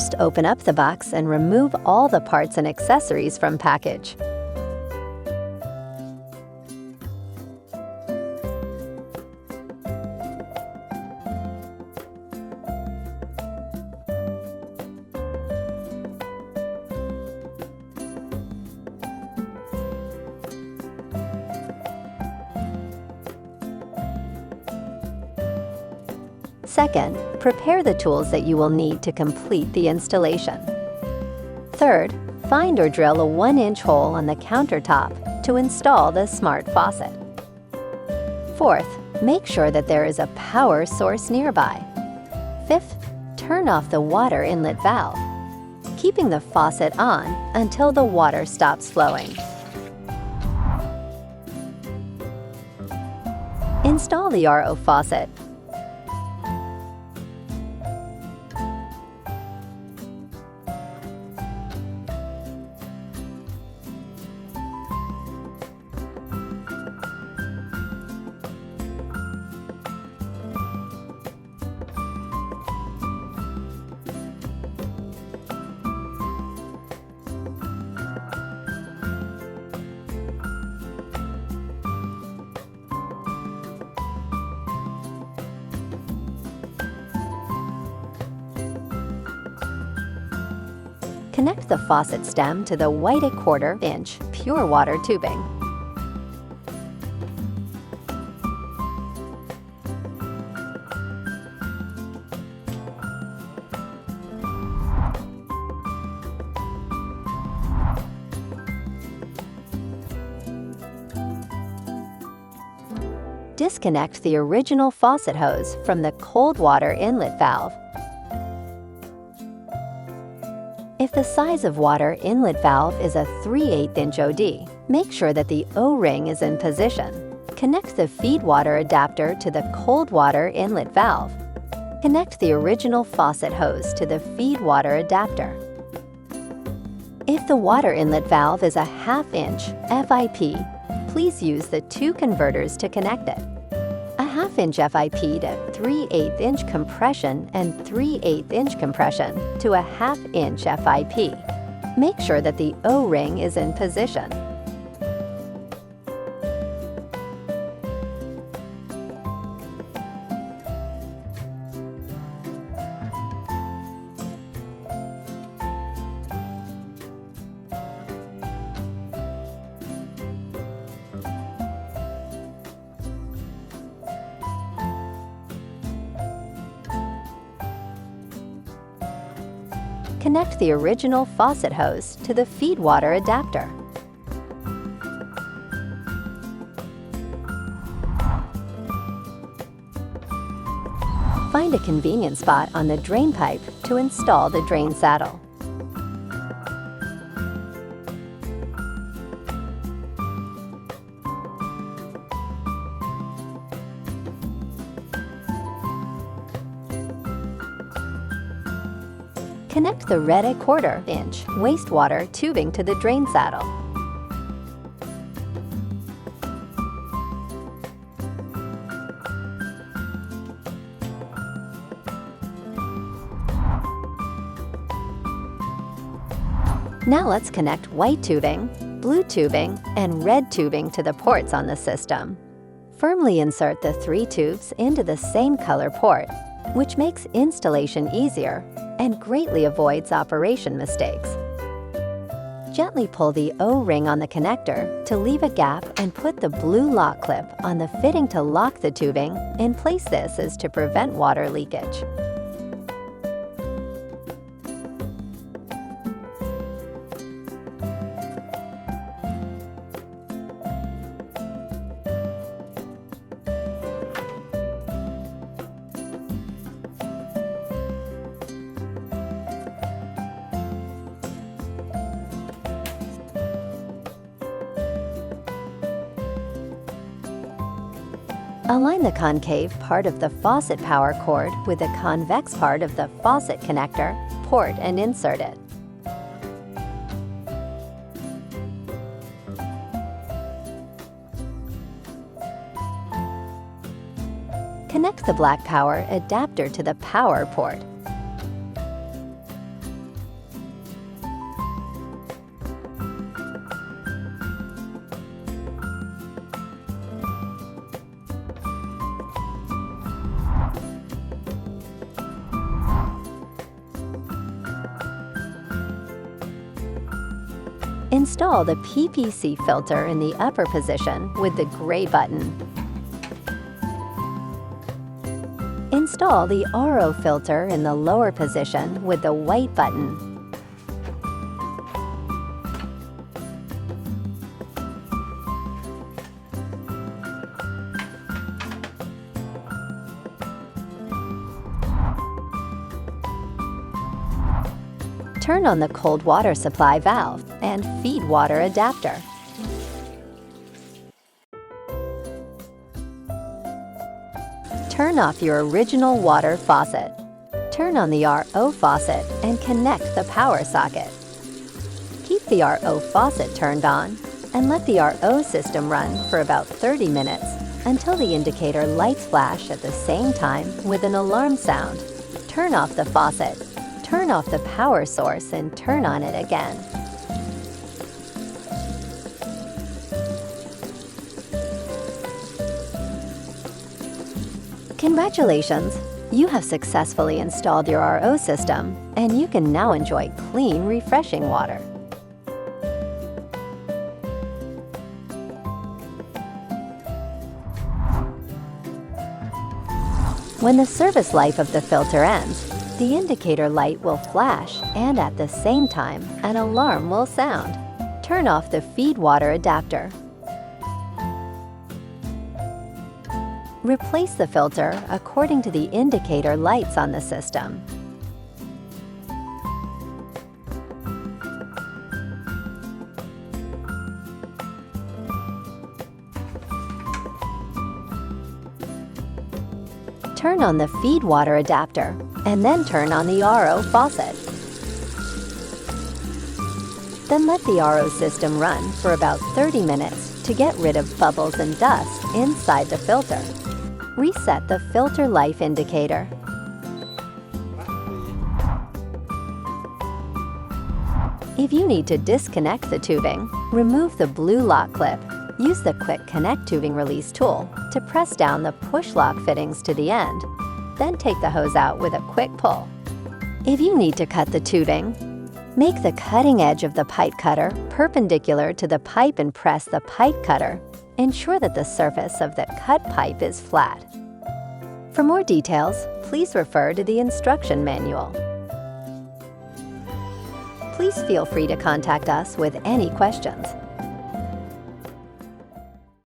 First, open up the box and remove all the parts and accessories from package. Second, prepare the tools that you will need to complete the installation. Third, find or drill a 1-inch hole on the countertop to install the smart faucet. Fourth, make sure that there is a power source nearby. Fifth, turn off the water inlet valve, keeping the faucet on until the water stops flowing. Install the RO faucet. Connect the faucet stem to the white 1/4-inch pure water tubing. Disconnect the original faucet hose from the cold water inlet valve. If the size of water inlet valve is a 3/8-inch OD, make sure that the O-ring is in position. Connect the feed water adapter to the cold water inlet valve. Connect the original faucet hose to the feed water adapter. If the water inlet valve is a 1/2-inch FIP, please use the 2 converters to connect it. A 1/2-inch FIP to 3/8-inch compression and 3/8-inch compression to a 1/2-inch FIP. Make sure that the O-ring is in position. Connect the original faucet hose to the feed water adapter. Find a convenient spot on the drain pipe to install the drain saddle. Connect the red 1/4-inch wastewater tubing to the drain saddle. Now let's connect white tubing, blue tubing, and red tubing to the ports on the system. Firmly insert the 3 tubes into the same color port, which makes installation easier and greatly avoids operation mistakes. Gently pull the O-ring on the connector to leave a gap and put the blue lock clip on the fitting to lock the tubing and place this as to prevent water leakage. Align the concave part of the faucet power cord with the convex part of the faucet connector, port, and insert it. Connect the black power adapter to the power port. Install the PPC filter in the upper position with the gray button. Install the RO filter in the lower position with the white button. Turn on the cold water supply valve and feed water adapter. Turn off your original water faucet. Turn on the RO faucet and connect the power socket. Keep the RO faucet turned on and let the RO system run for about 30 minutes until the indicator lights flash at the same time with an alarm sound. Turn off the faucet. Turn off the power source and turn on it again. Congratulations! You have successfully installed your RO system, and you can now enjoy clean, refreshing water. When the service life of the filter ends, the indicator light will flash, and at the same time, an alarm will sound. Turn off the feed water adapter. Replace the filter according to the indicator lights on the system. Turn on the feed water adapter and then turn on the RO faucet. Then let the RO system run for about 30 minutes to get rid of bubbles and dust inside the filter. Reset the filter life indicator. If you need to disconnect the tubing, remove the blue lock clip. Use the Quick Connect Tubing Release tool to press down the push lock fittings to the end. Then take the hose out with a quick pull. If you need to cut the tubing, make the cutting edge of the pipe cutter perpendicular to the pipe and press the pipe cutter. Ensure that the surface of the cut pipe is flat. For more details, please refer to the instruction manual. Please feel free to contact us with any questions.